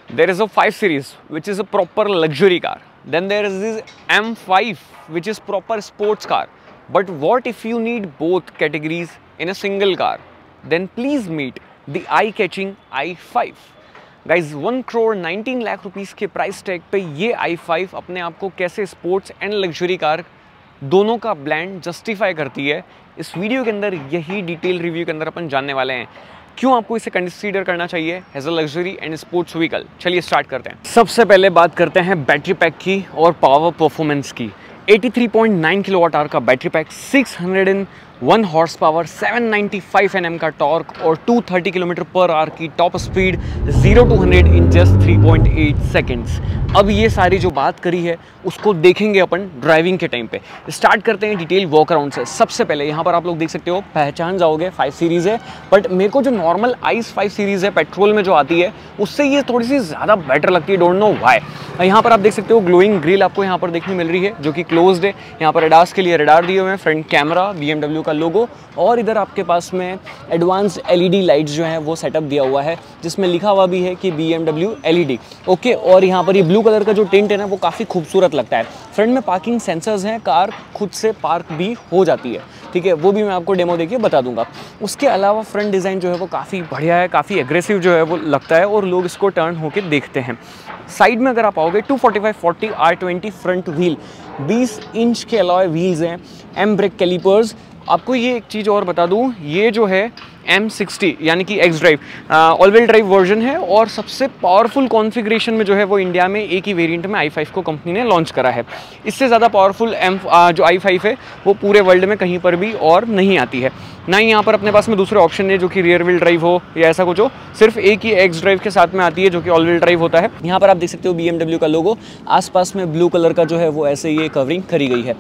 there is a 5 Series which is a proper luxury car. Then there is this M5 which is proper sports car. But what if you need both categories in a single car? Then please meet the eye-catching i5. Guys, 1 crore 19 lakh rupees के price tag पे ये i5 अपने आप को कैसे sports and luxury car दोनों का blend justify करती है, इस वीडियो के अंदर यही डिटेल रिव्यू के अंदर अपन जानने वाले हैं। क्यों आपको इसे कंसिडर करना चाहिए as a luxury and sports vehicle. चलिए स्टार्ट करते हैं। सबसे पहले बात करते हैं बैटरी पैक की और पावर परफॉर्मेंस की। 83.9 किलोवाट आवर का battery pack, 601 horse power, 795 Nm का टॉर्क और 230 किलोमीटर पर आवर की top speed, 0 to 100 in just 3.8 seconds. अब ये सारी जो बात करी है उसको देखेंगे अपन ड्राइविंग के टाइम पे। स्टार्ट करते हैं डिटेल वॉक अराउंड से। सबसे पहले यहाँ पर आप लोग देख सकते हो, पहचान जाओगे 5 सीरीज़ है, बट मेरे को जो नॉर्मल आइस 5 सीरीज़ है पेट्रोल में जो आती है उससे ये थोड़ी सी ज़्यादा बेटर लगती है, डोंट नो व्हाई। यहाँ पर आप देख सकते हो ग्लोइंग ग्रिल आपको यहाँ पर देखने मिल रही है जो कि क्लोज्ड है। यहाँ पर एडास के लिए रडार दिए हुए हैं, फ्रंट कैमरा, BMW का लोगो और इधर आपके पास में एडवांस LED लाइट्स जो हैं वो सेटअप दिया हुआ है जिसमें लिखा हुआ भी है कि BMW LED। ओके, और यहाँ पर ये ब्लू कलर का जो टिंट है ना वो काफ़ी खूबसूरत लगता है। फ्रंट में पार्किंग सेंसर्स हैं, कार खुद से पार्क भी हो जाती है, ठीक है, वो भी मैं आपको डेमो देके बता दूंगा। उसके अलावा फ्रंट डिज़ाइन जो है वो काफ़ी बढ़िया है, काफ़ी एग्रेसिव जो है वो लगता है और लोग इसको टर्न होकर देखते हैं। साइड में अगर आप आओगे 245/40 R20 फ्रंट व्हील, 20 इंच के अलॉय व्हील्स हैं, एम ब्रेक कैलिपर्स। आपको ये एक चीज़ और बता दूं, ये जो है M60 यानी कि x drive all wheel drive version है और सबसे पावरफुल कॉन्फ़िगरेशन में जो है वो इंडिया में एक ही वेरिएंट में i5 को कंपनी ने लॉन्च करा है। इससे ज़्यादा पावरफुल जो i5 है वो पूरे वर्ल्ड में कहीं पर भी और नहीं आती है। ना ही यहाँ पर अपने पास में दूसरे ऑप्शन है जो कि रियर व्हील ड्राइव हो या ऐसा कुछ हो, सिर्फ एक ही एक्स ड्राइव के साथ में आती है जो कि ऑल व्हील ड्राइव होता है। यहाँ पर आप देख सकते हो BMW का लोगो, आसपास में ब्लू कलर का जो है वो ऐसे ये कवरिंग करी गई है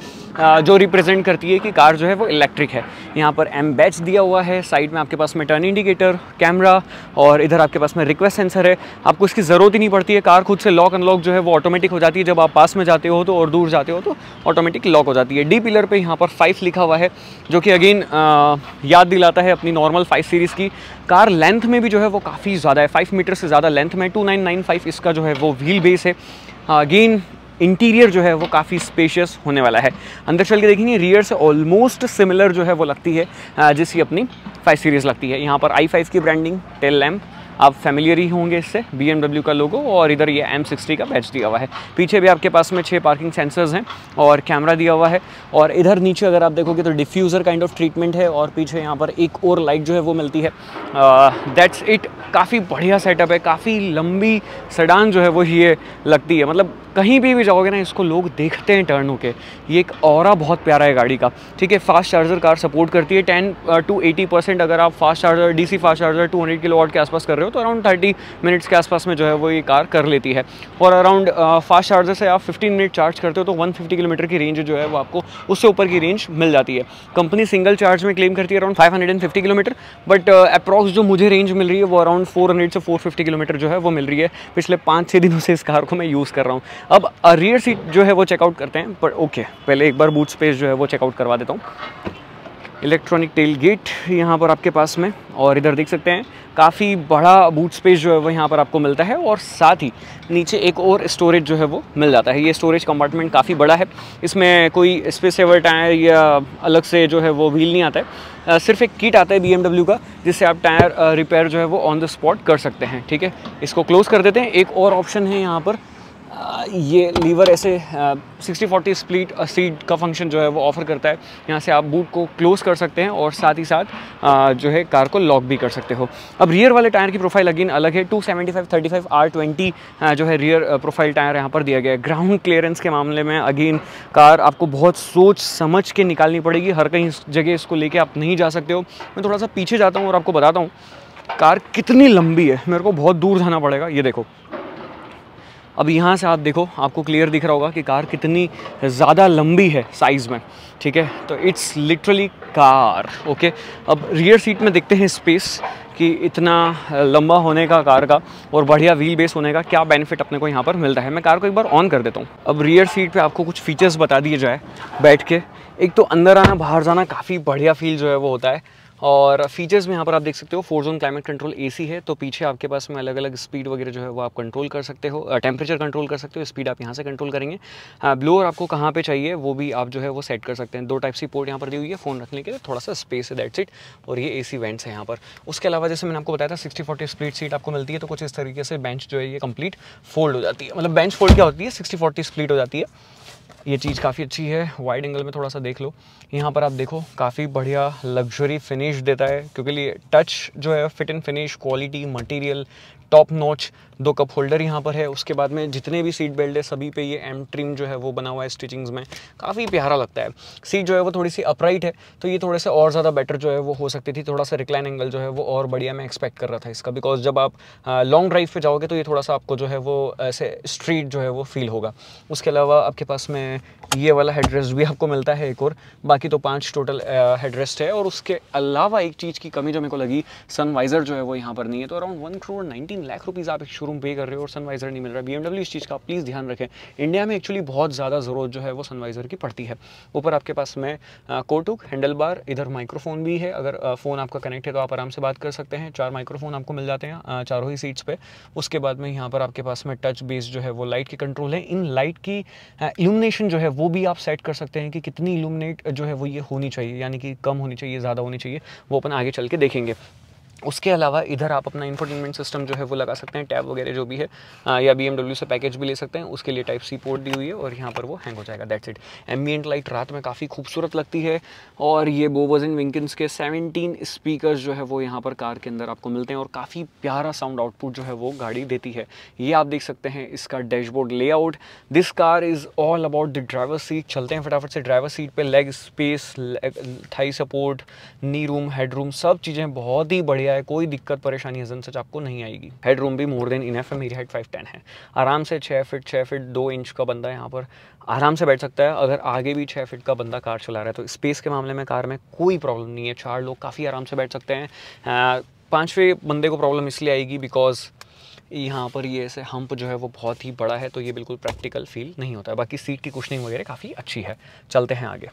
जो रिप्रेजेंट करती है कि कार जो है वो इलेक्ट्रिक है। यहाँ पर M बैच दिया हुआ है, साइड में आपके पास में टर्न इंडिकेटर, कैमरा और इधर आपके पास में रिक्वेस्ट सेंसर है। आपको इसकी ज़रूरत ही नहीं पड़ती है, कार खुद से लॉक अनलॉक जो है वो ऑटोमेटिक हो जाती है। जब आप पास में जाते हो तो और दूर जाते हो तो ऑटोमेटिक लॉक हो जाती है। डी पिलर पे यहाँ पर 5 लिखा हुआ है जो कि अगेन याद दिलाता है अपनी नॉर्मल 5 सीरीज़ की। कार लेंथ में भी जो है वो काफ़ी ज़्यादा है, 5 मीटर से ज़्यादा लेंथ में, 2995 इसका जो है वो व्हील बेस है। अगेन इंटीरियर जो है वो काफ़ी स्पेशियस होने वाला है। अंदर चल के देखेंगे, रियर से ऑलमोस्ट सिमिलर जो है वो लगती है जिसकी अपनी 5 सीरीज़ लगती है। यहाँ पर i5 की ब्रांडिंग, टेल लैम्प, आप फैमिलियर ही होंगे इससे, BMW का लोगो और इधर ये M60 का बैच दिया हुआ है। पीछे भी आपके पास में 6 पार्किंग सेंसर्स हैं और कैमरा दिया हुआ है। और इधर नीचे अगर आप देखोगे तो डिफ्यूज़र काइंड ऑफ ट्रीटमेंट है और पीछे यहाँ पर एक और लाइट जो है वो मिलती है। That's it. काफ़ी बढ़िया सेटअप है, काफ़ी लंबी सेडान जो है वो ये लगती है, मतलब कहीं भी जाओगे ना इसको लोग देखते हैं टर्न होके। ये एक ऑरा बहुत प्यारा है गाड़ी का, ठीक है। फास्ट चार्जर कार सपोर्ट करती है, 10 to 80% अगर आप fast charger, DC fast charger 200 kilowatt के आसपास कर रहे हो तो अराउंड 30 मिनट्स के आसपास में जो है वो ये कार कर लेती है। और अराउंड फास्ट चार्जर से आप 15 मिनट चार्ज करते हो तो 150 किलोमीटर की रेंज जो है वो आपको उससे ऊपर की रेंज मिल जाती है। कंपनी सिंगल चार्ज में क्लेम करती है अराउंड 550 किलोमीटर, बट अप्रॉक्स जो मुझे रेंज मिल रही है वो अराउंड 400 से 450 किलोमीटर जो है वो मिल रही है। पिछले 5-6 दिनों से इस कार को मैं यूज़ कर रहा हूँ। अब रियर सीट जो है वो चेकआउट करते हैं, पर ओके पहले एक बार बूट स्पेस जो है वो चेकआउट करवा देता हूँ। इलेक्ट्रॉनिक टेल गेट यहाँ पर आपके पास में, और इधर देख सकते हैं काफ़ी बड़ा बूट स्पेस जो है वो यहाँ पर आपको मिलता है और साथ ही नीचे एक और स्टोरेज जो है वो मिल जाता है। ये स्टोरेज कंपार्टमेंट काफ़ी बड़ा है, इसमें कोई स्पेस सेवर टायर या अलग से जो है वो व्हील नहीं आता है। सिर्फ एक किट आता है BMW का जिससे आप टायर रिपेयर जो है वो ऑन द स्पॉट कर सकते हैं, ठीक है। इसको क्लोज़ कर देते हैं। एक और ऑप्शन है यहाँ पर, ये लीवर ऐसे 60-40 स्प्लिट सीट का फंक्शन जो है वो ऑफर करता है। यहाँ से आप बूट को क्लोज़ कर सकते हैं और साथ ही साथ जो है कार को लॉक भी कर सकते हो। अब रियर वाले टायर की प्रोफाइल अगेन अलग है, 275/35 R20 जो है रियर प्रोफाइल टायर यहाँ पर दिया गया है। ग्राउंड क्लियरेंस के मामले में अगेन कार आपको बहुत सोच समझ के निकालनी पड़ेगी, हर कहीं जगह इसको लेके आप नहीं जा सकते हो। मैं थोड़ा सा पीछे जाता हूँ और आपको बताता हूँ कार कितनी लंबी है। मेरे को बहुत दूर जाना पड़ेगा, ये देखो। अब यहाँ से आप देखो, आपको क्लियर दिख रहा होगा कि कार कितनी ज़्यादा लंबी है साइज़ में, ठीक है। तो इट्स लिटरली कार, ओके। अब रियर सीट में देखते हैं स्पेस कि इतना लंबा होने का कार का और बढ़िया व्हील बेस होने का क्या बेनिफिट अपने को यहाँ पर मिलता है। मैं कार को एक बार ऑन कर देता हूँ। अब रियर सीट पे आपको कुछ फीचर्स बता दिए जाए बैठ के। एक तो अंदर आना बाहर जाना काफ़ी बढ़िया फील जो है वो होता है। और फीचर्स में यहाँ पर आप देख सकते हो 4 जोन क्लाइमेट कंट्रोल एसी है, तो पीछे आपके पास में अलग अलग स्पीड वगैरह जो है वो आप कंट्रोल कर सकते हो, टेम्परेचर कंट्रोल कर सकते हो, स्पीड आप यहाँ से कंट्रोल करेंगे। ब्लोअर आपको कहाँ पे चाहिए वो भी आप जो है वो सेट कर सकते हैं। 2 टाइप सी पोर्ट यहाँ पर दी हुई है फ़ोन रखने के लिए, थोड़ा सा स्पेस है, दैट्स इट। और ये एसी वेंट्स है यहाँ पर। उसके अलावा जैसे मैंने आपको बताया था 60-40 स्प्लिट सीट आपको मिलती है, तो कुछ इस तरीके से बेंच जो है ये कंप्लीट फोल्ड हो जाती है, मतलब बेंच फोल्ड क्या होती है 60-40 स्प्लिट हो जाती है। ये चीज़ काफ़ी अच्छी है। वाइड एंगल में थोड़ा सा देख लो, यहाँ पर आप देखो काफ़ी बढ़िया लग्जरी फिनिश देता है, क्योंकि ये टच जो है fit and finish, quality, material top notch. 2 cup holder यहाँ पर है। उसके बाद में जितने भी सीट बेल्ट है सभी पे ये एम ट्रिम जो है वो बना हुआ है स्टिचिंग्स में, काफ़ी प्यारा लगता है। सीट जो है वो थोड़ी सी अपराइट है, तो ये थोड़े से और ज़्यादा बेटर जो है वो हो सकती थी। थोड़ा सा रिक्लाइन एंगल जो है वो और बढ़िया मैं एक्सपेक्ट कर रहा था इसका, बिकॉज जब आप लॉन्ग ड्राइव पे जाओगे तो ये थोड़ा सा आपको जो है वो ऐसे स्ट्रीट जो है वो फील होगा। उसके अलावा आपके पास में ये वाला हेडरेस्ट भी आपको मिलता है एक और, बाकी तो 5 टोटल हेडरेस्ट है। और उसके अलावा एक चीज़ की कमी जो मेरे को लगी, सनवाइज़र जो है वो यहाँ पर नहीं है। तो अराउंड 1,19 लाख रुपीज़ आप एक शोरूम पे कर रहे हो और सनवाइज़र नहीं मिल रहा है। BMW इस चीज़ का प्लीज़ ध्यान रखें, इंडिया में एक्चुअली बहुत ज़्यादा ज़रूरत जो है वो सनवाइज़र की पड़ती है। ऊपर आपके पास में कोटुक हैंडल बार, इधर माइक्रोफोन भी है, अगर फ़ोन आपका कनेक्ट है तो आप आराम से बात कर सकते हैं। 4 माइक्रोफोन आपको मिल जाते हैं चारों ही सीट्स पे। उसके बाद में यहाँ पर आपके पास में टच बेस जो है वो लाइट की कंट्रोल है। इन लाइट की इल्यूमिनेशन जो है वो भी आप सेट कर सकते हैं कि कितनी इल्यूमिनेट जो है वो ये होनी चाहिए, यानी कि कम होनी चाहिए, ज़्यादा होनी चाहिए, वो अपन आगे चल के देखेंगे। उसके अलावा इधर आप अपना इंफोटेनमेंट सिस्टम जो है वो लगा सकते हैं, टैब वगैरह जो भी है, या BMW से पैकेज भी ले सकते हैं, उसके लिए टाइप सी पोर्ट दी हुई है और यहाँ पर वो हैंग हो जाएगा, दैट्स इट। एम्बिएंट लाइट रात में काफ़ी खूबसूरत लगती है। और ये बोबर्स एंड विंकिंस के 17 स्पीकर्स जो है वो यहाँ पर कार के अंदर आपको मिलते हैं और काफ़ी प्यारा साउंड आउटपुट जो है वो गाड़ी देती है। ये आप देख सकते हैं इसका dashboard layout. This car is all about the driver seat. चलते हैं फटाफट से ड्राइवर सीट पे। लेग स्पेस, थाई सपोर्ट, नी रूम, हेड रूम, सब चीज़ें बहुत ही बढ़िया है, कोई दिक्कत परेशानी हजन सच आपको नहीं आएगी। हेड रूम भी मोर देन इनफ है, मेरी हाइट 5'10" है, आराम से 6 फीट 2 इंच का बंदा यहाँ पर आराम से बैठ सकता है। अगर आगे भी 6 फीट का बंदा कार चला रहा है तो स्पेस के मामले में कार में कोई प्रॉब्लम नहीं है, 4 लोग काफ़ी आराम से बैठ सकते हैं। 5वें बंदे को प्रॉब्लम इसलिए आएगी बिकॉज यहाँ पर ये ऐसे हम्प जो है वो बहुत ही बड़ा है, तो ये बिल्कुल प्रैक्टिकल फील नहीं होता है। बाकी सीट की कुशनिंग वगैरह काफ़ी अच्छी है। चलते हैं आगे।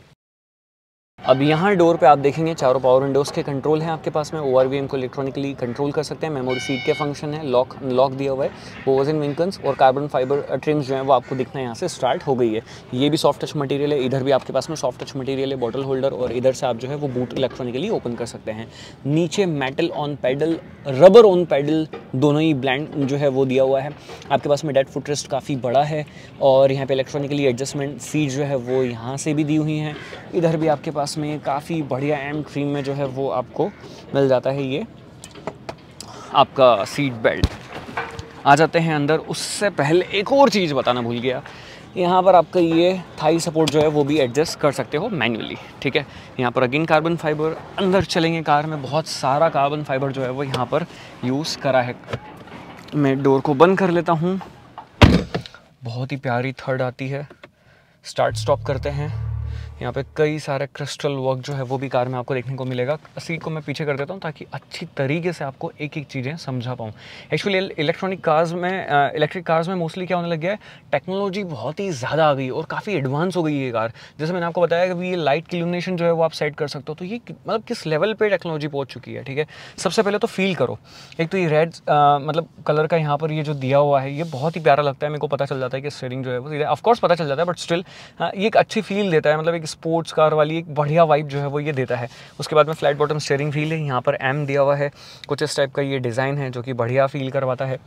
अब यहाँ डोर पे आप देखेंगे चारों पावर विंडोज़ के कंट्रोल हैं आपके पास में। ORVM को इलेक्ट्रॉनिकली कंट्रोल कर सकते हैं। मेमोरी सीट के फंक्शन है, लॉक दिया हुआ है। बोवर्स एंड विंकन्स और कार्बन फाइबर ट्रिम्स जो है वो आपको दिखना यहाँ से स्टार्ट हो गई है। ये भी सॉफ्ट टच मटेरियल है। इधर भी आपके पास में सॉफ्ट टच मटेरियल है, बॉटल होल्डर, और इधर से आप जो है वो बूट इलेक्ट्रॉनिकली ओपन कर सकते हैं। नीचे metal on paddle, rubber on paddle, दोनों ही ब्लैंड जो है वो दिया हुआ है। आपके पास में डेड फुटरेस्ट काफ़ी बड़ा है और यहाँ पे इलेक्ट्रॉनिकली एडजस्टमेंट सीट जो है वो यहाँ से भी दी हुई हैं। इधर भी आपके पास में काफ़ी बढ़िया एम ट्रिम में जो है वो आपको मिल जाता है ये आपका सीट बेल्ट। आ जाते हैं अंदर। उससे पहले एक और चीज़ बताना भूल गया, यहाँ पर आपका ये थाई सपोर्ट जो है वो भी एडजस्ट कर सकते हो मैन्युअली, ठीक है। यहाँ पर अगेन कार्बन फाइबर, अंदर चलेंगे कार में बहुत सारा कार्बन फाइबर जो है वो यहाँ पर यूज़ करा है। मैं डोर को बंद कर लेता हूँ। बहुत ही प्यारी थर्ड आती है। स्टार्ट स्टॉप करते हैं। यहाँ पे कई सारे क्रिस्टल वर्क जो है वो भी कार में आपको देखने को मिलेगा। सीट को मैं पीछे कर देता हूँ ताकि अच्छी तरीके से आपको एक एक चीज़ें समझा पाऊँ। एक्चुअली इलेक्ट्रिक कार्स में मोस्टली क्या होने लग गया है, टेक्नोलॉजी बहुत ही ज़्यादा आ गई और काफ़ी एडवांस हो गई है ये कार। जैसे मैंने आपको बताया कि ये लाइट की इल्यूमिनेशन जो है वो आप सेट कर सकते हो, तो ये मतलब किस लेवल पर टेक्नोलॉजी पहुँच चुकी है, ठीक है। सबसे पहले तो फील करो, एक तो ये रेड मतलब कलर का यहाँ पर ये जो दिया हुआ है ये बहुत ही प्यारा लगता है। मेरे को पता चल जाता है कि स्टीयरिंग जो है वो सीधा, ऑफकोर्स पता चल जाता है, बट स्टिल ये एक अच्छी फील देता है, मतलब एक स्पोर्ट्स कार वाली एक बढ़िया वाइब जो है वो ये देता है। उसके बाद में फ्लैट बॉटम स्टीयरिंग व्हील है, यहाँ पर एम दिया हुआ है, कुछ इस टाइप का ये डिज़ाइन है जो कि बढ़िया फील करवाता है।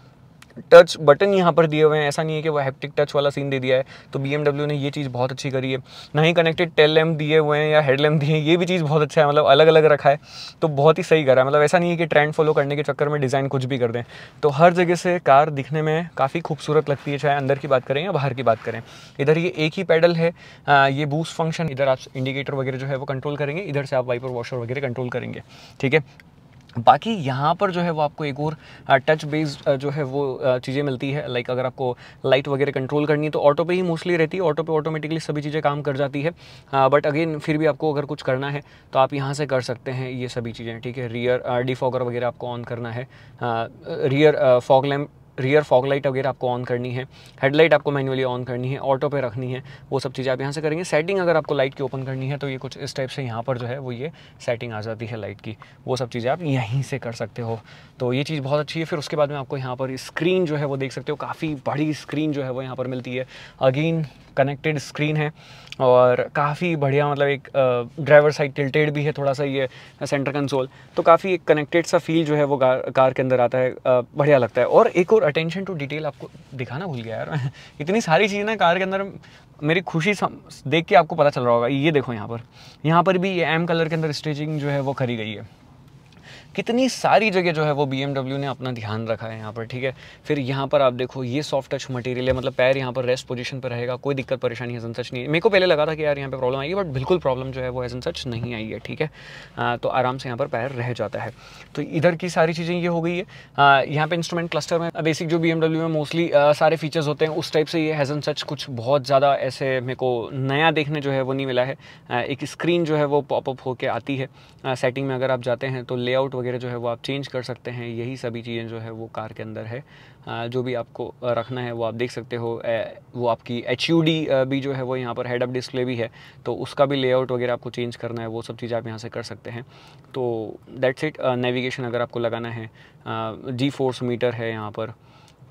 टच बटन यहाँ पर दिए हुए हैं, ऐसा नहीं है कि वो हैप्टिक टच वाला सीन दे दिया है, तो BMW ने ये चीज़ बहुत अच्छी करी है। ना ही कनेक्टेड टेल लैम्प दिए हुए हैं या हेड लैम्प दिए हैं, ये भी चीज़ बहुत अच्छा है, मतलब अलग अलग रखा है, तो बहुत ही सही करा है। मतलब ऐसा नहीं है कि ट्रेंड फॉलो करने के चक्कर में डिज़ाइन कुछ भी कर दें। तो हर जगह से कार दिखने में काफ़ी खूबसूरत लगती है, चाहे अंदर की बात करें या बाहर की बात करें। इधर ये एक ही पैडल है, ये बूस्ट फंक्शन, इधर आप इंडिकेटर वगैरह जो है वो कंट्रोल करेंगे, इधर से आप वाइपर वॉशर वगैरह कंट्रोल करेंगे, ठीक है। बाकी यहाँ पर जो है वो आपको एक और टच बेस्ड जो है वो चीज़ें मिलती है। लाइक अगर आपको लाइट वगैरह कंट्रोल करनी है तो ऑटो पे ही मोस्टली रहती है, ऑटो पे ऑटोमेटिकली सभी चीज़ें काम कर जाती है। बट अगेन फिर भी आपको अगर कुछ करना है तो आप यहाँ से कर सकते हैं ये सभी चीज़ें, ठीक है। रियर डिफॉगर वगैरह आपको ऑन करना है, rear fog lamp rear fog light वगैरह आपको ऑन करनी है, हेडलाइट आपको मैन्युअली ऑन करनी है, ऑटो पे रखनी है, वो सब चीज़ें आप यहाँ से करेंगे। सेटिंग अगर आपको लाइट की ओपन करनी है तो ये कुछ इस टाइप से यहाँ पर जो है वो ये सेटिंग आ जाती है लाइट की, वो सब चीज़ें आप यहीं से कर सकते हो। तो ये चीज़ बहुत अच्छी है। फिर उसके बाद में आपको यहाँ पर स्क्रीन जो है वो देख सकते हो, काफ़ी बड़ी स्क्रीन जो है वो यहाँ पर मिलती है। अगेन कनेक्टेड स्क्रीन है और काफ़ी बढ़िया, मतलब एक ड्राइवर साइड टिल्टेड भी है थोड़ा सा ये सेंटर कंसोल, तो काफ़ी एक कनेक्टेड सा फील जो है वो कार के अंदर आता है, बढ़िया लगता है। और एक और अटेंशन टू डिटेल आपको दिखाना भूल गया यार इतनी सारी चीज़ें ना कार के अंदर, मेरी खुशी देख के आपको पता चल रहा होगा। ये देखो यहाँ पर भी ये एम कलर के अंदर स्टिचिंग जो है वो करी गई है। कितनी सारी जगह जो है वो BMW ने अपना ध्यान रखा है यहाँ पर, ठीक है। फिर यहाँ पर आप देखो ये सॉफ्ट टच मटेरियल है, मतलब पैर यहाँ पर रेस्ट पोजीशन पर रहेगा, कोई दिक्कत परेशानी एज सच नहीं है। मेरे को पहले लगा था कि यार यहाँ पे प्रॉब्लम आएगी, बट बिल्कुल प्रॉब्लम जो है वो एज सच नहीं आई है, ठीक है। तो आराम से यहाँ पर पैर रह जाता है। तो इधर की सारी चीज़ें ये हो गई है। यहाँ पे इंस्ट्रूमेंट क्लस्टर में बेसिक जो BMW में मोस्टली सारे फीचर्स होते हैं उस टाइप से ये एज सच कुछ बहुत ज़्यादा ऐसे मेरे को नया देखने जो है वो नहीं मिला है। एक स्क्रीन जो है वो पॉपअप होकर आती है। सेटिंग में अगर आप जाते हैं तो लेआउट वगैरह जो है वो आप चेंज कर सकते हैं। यही सभी चीज़ें जो है वो कार के अंदर है। जो भी आपको रखना है वो आप देख सकते हो। वो आपकी HUD भी जो है वो यहाँ पर हेड अप डिस्प्ले भी है, तो उसका भी लेआउट वगैरह आपको चेंज करना है, वो सब चीज़ें आप यहाँ से कर सकते हैं। तो दैट्स इट। नेविगेशन अगर आपको लगाना है, G-फोर्स मीटर है यहाँ पर,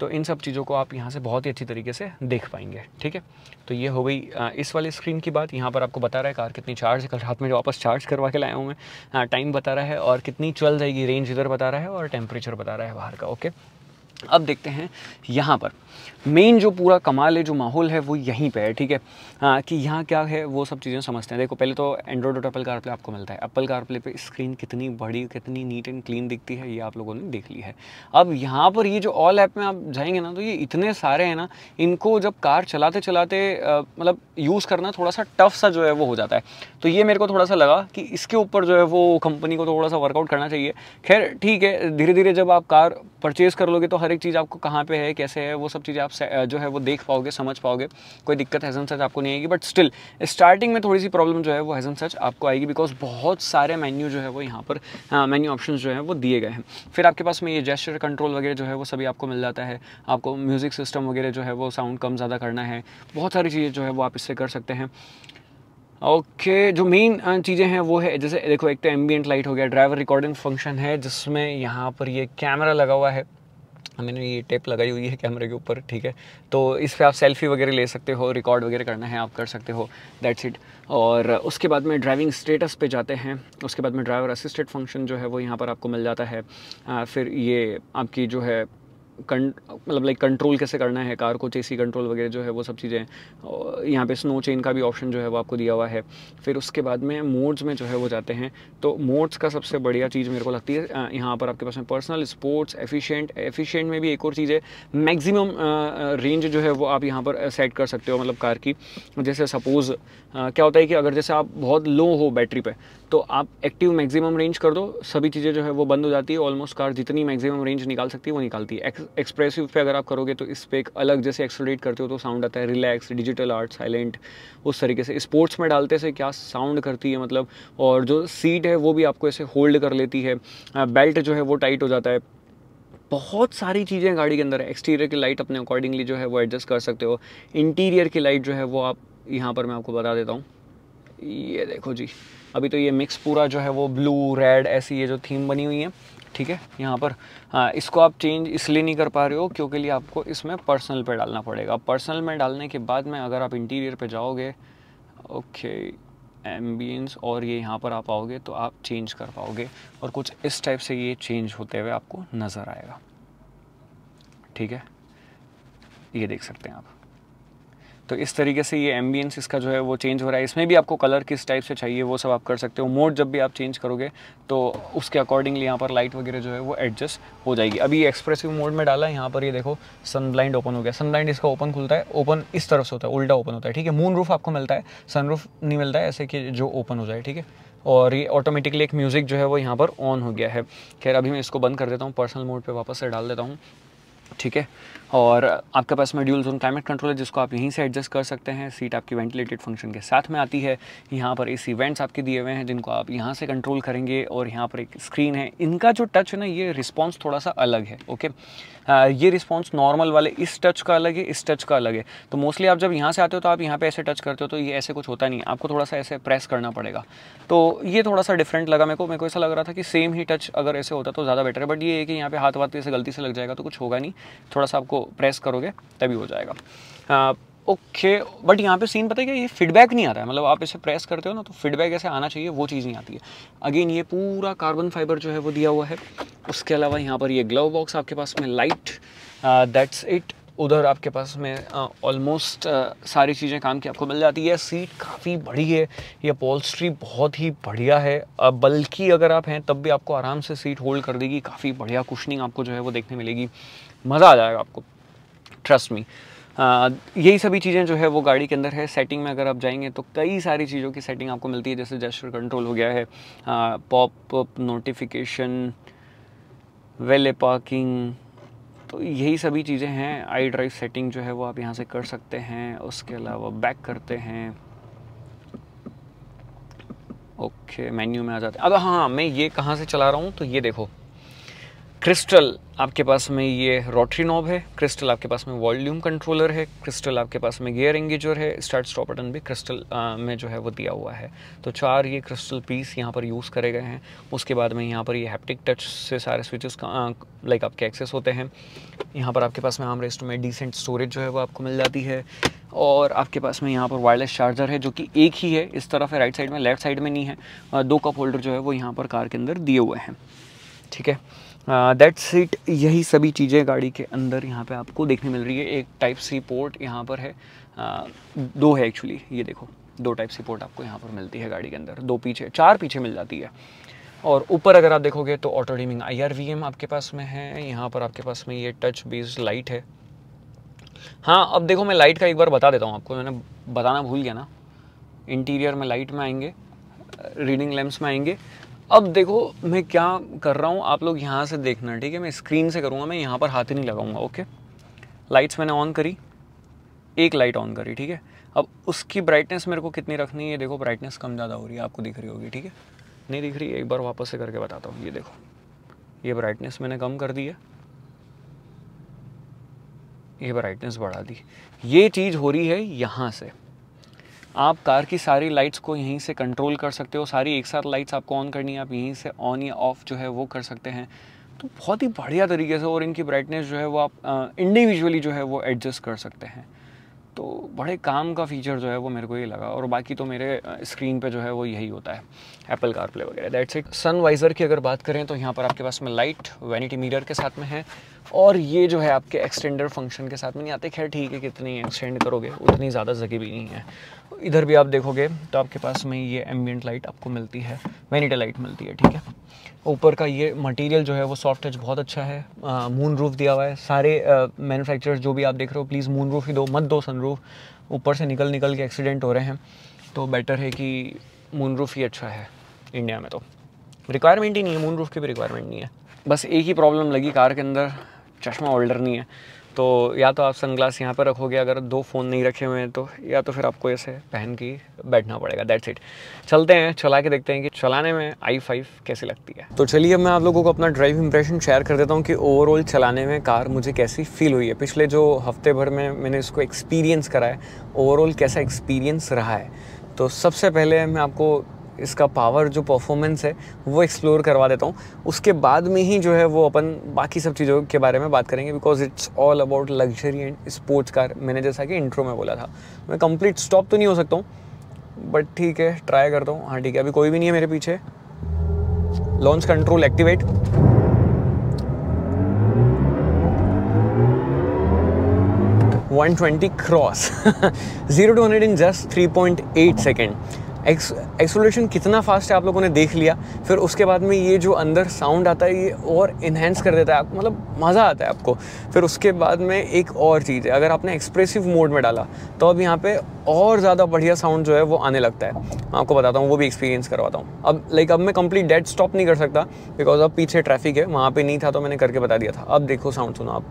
तो इन सब चीज़ों को आप यहाँ से बहुत ही अच्छी तरीके से देख पाएंगे, ठीक है। तो ये हो गई इस वाले स्क्रीन की बात। यहाँ पर आपको बता रहा है कार कितनी चार्ज है, कल रात में जो वापस चार्ज करवा के लाया हूँ मैं, टाइम बता रहा है और कितनी चल जाएगी, रेंज इधर बता रहा है और टेम्परेचर बता रहा है बाहर का, ओके। अब देखते हैं यहाँ पर मेन जो पूरा कमाल है, जो माहौल है वो यहीं पे है, ठीक है। कि यहाँ क्या है वो सब चीज़ें समझते हैं। देखो पहले तो एंड्रॉयड और एप्पल कारप्ले आपको मिलता है। एप्पल कारप्ले पे स्क्रीन कितनी बड़ी, कितनी नीट एंड क्लीन दिखती है, ये आप लोगों ने देख ली है। अब यहाँ पर ये जो ऑल ऐप में आप जाएंगे ना, तो ये इतने सारे हैं ना, इनको जब कार चलाते चलाते मतलब यूज़ करना थोड़ा सा टफ सा जो है वो हो जाता है। तो ये मेरे को थोड़ा सा लगा कि इसके ऊपर जो है वो कंपनी को थोड़ा सा वर्कआउट करना चाहिए। खैर ठीक है, धीरे धीरे जब आप कार परचेज़ कर लोगे तो हर एक चीज़ आपको कहाँ पे है, कैसे है, वो सब चीज़ें आप जो है वो देख पाओगे, समझ पाओगे, कोई दिक्कत हैज़न सच आपको नहीं आएगी। बट स्टिल स्टार्टिंग में थोड़ी सी प्रॉब्लम जो है वो हैज़न सच आपको आएगी, बिकॉज बहुत सारे मेन्यू जो है वो यहाँ पर मेन्यू ऑप्शंस जो है वो दिए गए हैं। फिर आपके पास में ये जेस्चर कंट्रोल वगैरह जो है वो सभी आपको मिल जाता है। आपको म्यूज़िक सिस्टम वगैरह जो है वो साउंड कम ज़्यादा करना है, बहुत सारी चीज़ें जो है वो आप इससे कर सकते हैं, ओके। जो मेन चीज़ें हैं वो है, जैसे देखो एक तो एम्बियंट लाइट हो गया, ड्राइवर रिकॉर्डिंग फंक्शन है जिसमें यहाँ पर ये कैमरा लगा हुआ है, मैंने ये टेप लगाई हुई है कैमरे के ऊपर, ठीक है। तो इस पर आप सेल्फी वगैरह ले सकते हो, रिकॉर्ड वगैरह करना है आप कर सकते हो, दैट्स इट। और उसके बाद में ड्राइविंग स्टेटस पे जाते हैं। उसके बाद में ड्राइवर असिस्टेड फंक्शन जो है वो यहाँ पर आपको मिल जाता है। फिर ये आपकी जो है मतलब लाइक कंट्रोल कैसे करना है कार को, चेसी कंट्रोल वगैरह जो है वो सब चीज़ें। यहाँ पे स्नो चेन का भी ऑप्शन जो है वो आपको दिया हुआ है। फिर उसके बाद में मोड्स में जो है वो जाते हैं, तो मोड्स का सबसे बढ़िया चीज़ मेरे को लगती है यहाँ पर आपके पास में पर्सनल, स्पोर्ट्स, एफिशिएंट में भी एक और चीज़ है, मैक्सिमम रेंज जो है वो आप यहाँ पर सेट कर सकते हो, मतलब कार की। जैसे सपोज़ क्या होता है कि अगर जैसे आप बहुत लो हो बैटरी पे, तो आप एक्टिव मैक्सिमम रेंज कर दो, सभी चीज़ें जो है वो बंद हो जाती है। ऑलमोस्ट कार जितनी मैक्सिमम रेंज निकाल सकती है वो निकालती है। एक्सप्रेसिव पे अगर आप करोगे तो इस पर एक अलग, जैसे एक्सेलरेट करते हो तो साउंड आता है, रिलैक्स, डिजिटल आर्ट, साइलेंट, उस तरीके से। स्पोर्ट्स में डालते से क्या साउंड करती है मतलब, और जो सीट है वो भी आपको ऐसे होल्ड कर लेती है, बेल्ट जो है वो टाइट हो जाता है, बहुत सारी चीज़ें गाड़ी के अंदर है। एक्सटीरियर की लाइट अपने अकॉर्डिंगली जो है वो एडजस्ट कर सकते हो। इंटीरियर की लाइट जो है वो आप यहाँ पर मैं आपको बता देता हूँ, ये देखो जी, अभी तो ये मिक्स पूरा जो है वो ब्लू रेड ऐसी ये जो थीम बनी हुई है, ठीक है। यहाँ पर इसको आप चेंज इसलिए नहीं कर पा रहे हो क्योंकि लिए आपको इसमें पर्सनल पे डालना पड़ेगा। पर्सनल में डालने के बाद में अगर आप इंटीरियर पे जाओगे, ओके, एम्बियंस, और ये यहाँ पर आप आओगे तो आप चेंज कर पाओगे, और कुछ इस टाइप से ये चेंज होते हुए आपको नज़र आएगा, ठीक है। ये देख सकते हैं आप। तो इस तरीके से ये एम्बियंस इसका जो है वो चेंज हो रहा है। इसमें भी आपको कलर किस टाइप से चाहिए वो सब आप कर सकते हो। मोड जब भी आप चेंज करोगे तो उसके अकॉर्डिंगली यहाँ पर लाइट वगैरह जो है वो एडजस्ट हो जाएगी। अभी एक्सप्रेसिव मोड में डाला है, यहाँ पर ये देखो सन ब्लाइंड ओपन हो गया। सन ब्लाइंड इसका ओपन खुलता है, ओपन इस तरफ से होता है, उल्टा ओपन होता है, ठीक है। मून रूफ आपको मिलता है, सन रूफ नहीं मिलता है ऐसे कि जो ओपन हो जाए, ठीक है। और ये ऑटोमेटिकली एक म्यूज़िक जो है वो यहाँ पर ऑन हो गया है। खैर अभी मैं इसको बंद कर देता हूँ, पर्सनल मोड पर वापस से डाल देता हूँ, ठीक है। और आपके पास में ड्यूल जोन क्लाइमेट कंट्रोल है जिसको आप यहीं से एडजस्ट कर सकते हैं। सीट आपकी वेंटिलेटेड फंक्शन के साथ में आती है। यहाँ पर एसी वेंट्स आपके दिए हुए हैं जिनको आप यहाँ से कंट्रोल करेंगे, और यहाँ पर एक स्क्रीन है। इनका जो टच है ना, ये रिस्पॉन्स थोड़ा सा अलग है। ओके, ये रिस्पॉन्स नॉर्मल वाले इस टच का अलग है, इस टच का अलग है। तो मोस्टली आप जब यहाँ से आते हो तो आप यहाँ पे ऐसे टच करते हो, तो ये ऐसे कुछ होता नहीं, आपको थोड़ा सा ऐसे प्रेस करना पड़ेगा। तो ये थोड़ा सा डिफरेंट लगा मेरे को ऐसा लग रहा था कि सेम ही टच अगर ऐसे होता तो ज़्यादा बेटर है, बट ये है कि यहाँ पे हाथ वाथ ऐसे गलती से लग जाएगा तो कुछ होगा नहीं, थोड़ा सा आपको प्रेस करोगे तभी हो जाएगा। ओके, बट यहाँ पे सीन पता है क्या, ये फीडबैक नहीं आता है। मतलब आप इसे प्रेस करते हो ना तो फीडबैक ऐसे आना चाहिए, वो चीज़ नहीं आती है। अगेन ये पूरा कार्बन फाइबर जो है वो दिया हुआ है। उसके अलावा यहाँ पर ये ग्लव बॉक्स आपके पास में, लाइट, दैट्स इट। उधर आपके पास में ऑलमोस्ट सारी चीज़ें काम की आपको मिल जाती है। सीट काफ़ी बड़ी है, ये अपॉल्स्ट्री बहुत ही बढ़िया है। बल्कि अगर आप हैं तब भी आपको आराम से सीट होल्ड कर देगी। काफ़ी बढ़िया कुशनिंग आपको जो है वो देखने मिलेगी, मज़ा आ जाएगा आपको, ट्रस्ट मी। यही सभी चीज़ें जो है वो गाड़ी के अंदर है। सेटिंग में अगर आप जाएंगे तो कई सारी चीज़ों की सेटिंग आपको मिलती है, जैसे जेस्चर कंट्रोल हो गया है, पॉप अप नोटिफिकेशन, वेले पार्किंग, तो यही सभी चीज़ें हैं। आई ड्राइव सेटिंग जो है वो आप यहाँ से कर सकते हैं। उसके अलावा बैक करते हैं, ओके, मेन्यू में आ जाते हैं। अब हाँ, मैं ये कहाँ से चला रहा हूँ, तो ये देखो, क्रिस्टल आपके पास में ये रोटरी नॉब है, क्रिस्टल आपके पास में वॉल्यूम कंट्रोलर है, क्रिस्टल आपके पास में गियर एंगेजर है, स्टार्ट स्टॉप बटन भी क्रिस्टल में जो है वो दिया हुआ है। तो 4 ये क्रिस्टल पीस यहाँ पर यूज़ करे गए हैं। उसके बाद में यहाँ पर ये हैप्टिक टच से सारे स्विचेस लाइक आपके एक्सेस होते हैं। यहाँ पर आपके पास में आर्मरेस्ट में डिसेंट स्टोरेज जो है वो आपको मिल जाती है। और आपके पास में यहाँ पर वायरलेस चार्जर है जो कि एक ही है, इस तरफ है राइट साइड में, लेफ्ट साइड में नहीं है। 2 कप होल्डर जो है वो यहाँ पर कार के अंदर दिए हुए हैं, ठीक है। That's it. यही सभी चीज़ें गाड़ी के अंदर यहाँ पे आपको देखने मिल रही है। एक टाइप सी पोर्ट यहाँ पर है, 2 है एक्चुअली, ये देखो 2 टाइप सी पोर्ट आपको यहाँ पर मिलती है गाड़ी के अंदर, 2 पीछे, 4 पीछे मिल जाती है। और ऊपर अगर आप देखोगे तो ऑटो डिमिंग IRVM आपके पास में है। यहाँ पर आपके पास में ये टच बेस्ड लाइट है। हाँ, अब देखो मैं लाइट का एक बार बता देता हूँ आपको, मैंने बताना भूल गया ना। इंटीरियर में लाइट में आएंगे, रीडिंग लैंप्स में आएंगे। अब देखो मैं क्या कर रहा हूँ, आप लोग यहाँ से देखना, ठीक है। मैं स्क्रीन से करूँगा, मैं यहाँ पर हाथ ही नहीं लगाऊंगा, ओके। लाइट्स मैंने ऑन करी, एक लाइट ऑन करी, ठीक है। अब उसकी ब्राइटनेस मेरे को कितनी रखनी है, देखो ब्राइटनेस कम ज़्यादा हो रही है, आपको दिख रही होगी, ठीक है। नहीं दिख रही, एक बार वापस से करके बताता हूँ। ये देखो, ये ब्राइटनेस मैंने कम कर दी है, ये ब्राइटनेस बढ़ा दी। ये चीज़ हो रही है यहाँ से। आप कार की सारी लाइट्स को यहीं से कंट्रोल कर सकते हो। सारी एक साथ लाइट्स आपको ऑन करनी है, आप यहीं से ऑन या ऑफ जो है वो कर सकते हैं। तो बहुत ही बढ़िया तरीके से, और इनकी ब्राइटनेस जो है वो आप इंडिविजुअली जो है वो एडजस्ट कर सकते हैं। तो बड़े काम का फीचर जो है वो मेरे को ये लगा। और बाकी तो मेरे स्क्रीन पे जो है वो यही होता है, एप्पल कारप्ले वगैरह, दैट्स इट। सन वाइज़र की अगर बात करें तो यहाँ पर आपके पास में लाइट वैनिटी मिरर के साथ में है, और ये जो है आपके एक्सटेंडर फंक्शन के साथ में नहीं आते। खैर ठीक है, कितनी एक्सटेंड करोगे उतनी ज़्यादा जगह भी नहीं है। इधर भी आप देखोगे तो आपके पास में ये एम्बियंट लाइट आपको मिलती है, वैनिटी लाइट मिलती है, ठीक है। ऊपर का ये मटेरियल जो है वो सॉफ्ट टच बहुत अच्छा है। मून रूफ दिया हुआ है। सारे मैन्युफैक्चरर्स जो भी आप देख रहे हो, प्लीज़ मून रूफ ही दो, मत दो सनरूफ। ऊपर से निकल के एक्सीडेंट हो रहे हैं, तो बेटर है कि मून रूफ ही अच्छा है। इंडिया में तो रिक्वायरमेंट ही नहीं है, मून रूफ की भी रिक्वायरमेंट नहीं है। बस एक ही प्रॉब्लम लगी कार के अंदर, चश्मा होल्डर नहीं है। तो या तो आप सनग्लास यहाँ पर रखोगे अगर 2 फ़ोन नहीं रखे हुए हैं तो, या तो फिर आपको ऐसे पहन के बैठना पड़ेगा, दैट्स इट। चलते हैं, चला के देखते हैं कि चलाने में i5 कैसी लगती है। तो चलिए अब मैं आप लोगों को अपना ड्राइव इंप्रेशन शेयर कर देता हूँ कि ओवरऑल चलाने में कार मुझे कैसी फील हुई है। पिछले जो हफ्ते भर में मैंने इसको एक्सपीरियंस करा है, ओवरऑल कैसा एक्सपीरियंस रहा है। तो सबसे पहले मैं आपको इसका पावर जो परफॉर्मेंस है वो एक्सप्लोर करवा देता हूँ। उसके बाद में ही जो है वो अपन बाकी सब चीज़ों के बारे में बात करेंगे, because it's all about luxury and sports car. मैंने जैसा कि इंट्रो में बोला था, मैं कंप्लीट स्टॉप तो नहीं हो सकता हूँ, बट ठीक है, ट्राई करता हूँ। हाँ ठीक है, अभी कोई भी नहीं है मेरे पीछे। Launch control activate. (120 cross) 0 to 100 in just 3.8 second. Acceleration कितना फास्ट है आप लोगों ने देख लिया। फिर उसके बाद में ये जो अंदर साउंड आता है ये और इन्हेंस कर देता है, आपको मतलब मज़ा आता है आपको। फिर उसके बाद में एक और चीज़ है, अगर आपने एक्सप्रेसिव मोड में डाला तो अब यहाँ पे और ज़्यादा बढ़िया साउंड जो है वो आने लगता है। मैं आपको बताता हूँ, वो भी एक्सपीरियंस करवाता हूँ। अब मैं कंप्लीट डेड स्टॉप नहीं कर सकता, बिकॉज अब पीछे ट्रैफिक है, वहाँ पर नहीं था तो मैंने करके बता दिया था। अब देखो साउंड सुनो आप।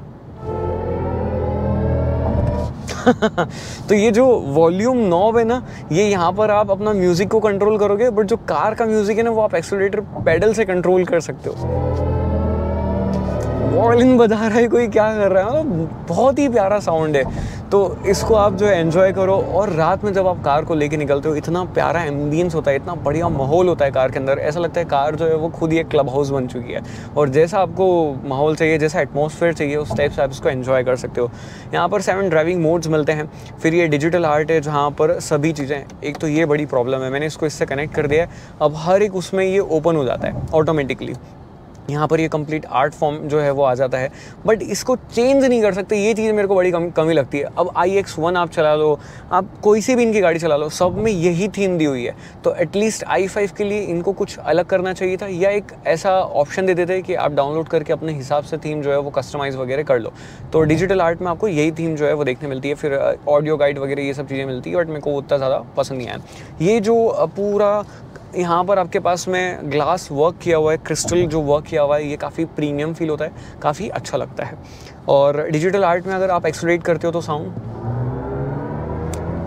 तो ये जो वॉल्यूम नॉब है ना, ये यहाँ पर आप अपना म्यूज़िक को कंट्रोल करोगे, बट जो कार का म्यूज़िक है ना वो आप एक्सेलरेटर पेडल से कंट्रोल कर सकते हो। वॉयलिन बजा रहा है कोई, क्या कर रहा है, मतलब बहुत ही प्यारा साउंड है। तो इसको आप जो है एंजॉय करो, और रात में जब आप कार को लेके निकलते हो, इतना प्यारा एम्बियंस होता है, इतना बढ़िया माहौल होता है कार के अंदर, ऐसा लगता है कार जो है वो खुद ही एक क्लब हाउस बन चुकी है। और जैसा आपको माहौल चाहिए, जैसा एटमॉस्फेयर चाहिए, उस टाइप से आप इसको एंजॉय कर सकते हो। यहाँ पर 7 ड्राइविंग मोड्स मिलते हैं। फिर ये डिजिटल आर्ट है जहाँ पर सभी चीज़ें, एक तो ये बड़ी प्रॉब्लम है, मैंने इसको इससे कनेक्ट कर दिया है, अब हर एक उसमें ये ओपन हो जाता है ऑटोमेटिकली। यहाँ पर ये कंप्लीट आर्ट फॉर्म जो है वो आ जाता है, बट इसको चेंज नहीं कर सकते, ये चीज़ मेरे को बड़ी कमी लगती है। अब iX1 आप चला लो, आप कोई सी भी इनकी गाड़ी चला लो, सब में यही थीम दी हुई है। तो एटलीस्ट i5 के लिए इनको कुछ अलग करना चाहिए था, या एक ऐसा ऑप्शन दे देते कि आप डाउनलोड करके अपने हिसाब से थीम जो है वो कस्टमाइज़ वगैरह कर लो। तो डिजिटल आर्ट में आपको यही थीम जो है वो देखने मिलती है। फिर ऑडियो गाइड वगैरह ये सब चीज़ें मिलती है, बट मेरे को उतना ज़्यादा पसंद नहीं आया। ये जो पूरा यहाँ पर आपके पास में ग्लास वर्क किया हुआ है, क्रिस्टल जो वर्क किया हुआ है, ये काफ़ी प्रीमियम फील होता है, काफ़ी अच्छा लगता है। और डिजिटल आर्ट में अगर आप एक्सेलरेट करते हो तो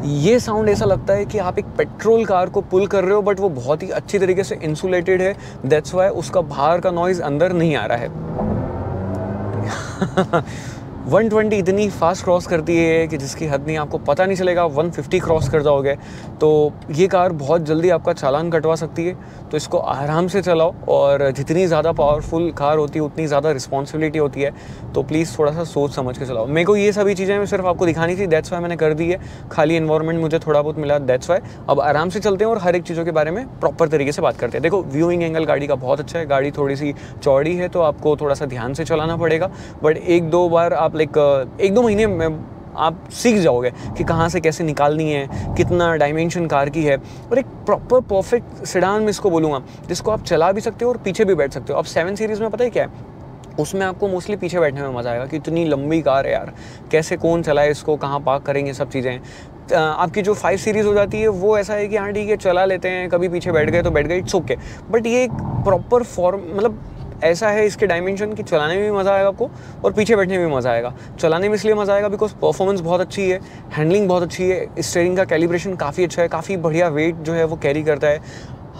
ये साउंड ऐसा लगता है कि आप एक पेट्रोल कार को पुल कर रहे हो, बट वो बहुत ही अच्छी तरीके से इंसुलेटेड है, दैट्स वाई उसका बाहर का नॉइज़ अंदर नहीं आ रहा है। 120 इतनी फास्ट क्रॉस करती है कि जिसकी हद नहीं, आपको पता नहीं चलेगा 150 क्रॉस कर जाओगे। तो ये कार बहुत जल्दी आपका चालान कटवा सकती है, तो इसको आराम से चलाओ। और जितनी ज़्यादा पावरफुल कार होती है उतनी ज़्यादा रिस्पॉन्सिबिलिटी होती है, तो प्लीज़ थोड़ा सा सोच समझ के चलाओ। मेरे को ये सभी चीज़ें सिर्फ आपको दिखानी थी, दैट्स वाई मैंने कर दी है। खाली एनवायरनमेंट मुझे थोड़ा बहुत मिला, दैट्स वाई। अब आराम से चलते हैं और हर एक चीज़ों के बारे में प्रॉपर तरीके से बात करते हैं। देखो, व्यूइंग एंगल गाड़ी का बहुत अच्छा है, गाड़ी थोड़ी सी चौड़ी है तो आपको थोड़ा सा ध्यान से चलाना पड़ेगा, बट 1-2 बार आप लाइक 1-2 महीने में आप सीख जाओगे कि कहाँ से कैसे निकालनी है, कितना डायमेंशन कार की है। और एक प्रॉपर परफेक्ट सेडान में इसको बोलूँगा, जिसको आप चला भी सकते हो और पीछे भी बैठ सकते हो। अब 7 सीरीज़ में पता है क्या है, उसमें आपको मोस्टली पीछे बैठने में मज़ा आएगा कि इतनी लंबी कार है यार, कैसे कौन चलाए इसको, कहाँ पार्क करेंगे, सब चीज़ें। आपकी जो 5 सीरीज़ हो जाती है वो ऐसा है कि हाँ ठीक है, चला लेते हैं, कभी पीछे बैठ गए तो बैठ गए, इट्स ओके। बट ये एक प्रॉपर फॉर्म, मतलब ऐसा है इसके डायमेंशन कि चलाने में भी मज़ा आएगा आपको और पीछे बैठने में भी मज़ा आएगा। चलाने में इसलिए मज़ा आएगा बिकॉज परफॉर्मेंस बहुत अच्छी है, हैंडलिंग बहुत अच्छी है, स्टीयरिंग का कैलिब्रेशन काफ़ी अच्छा है, काफ़ी बढ़िया वेट जो है वो कैरी करता है।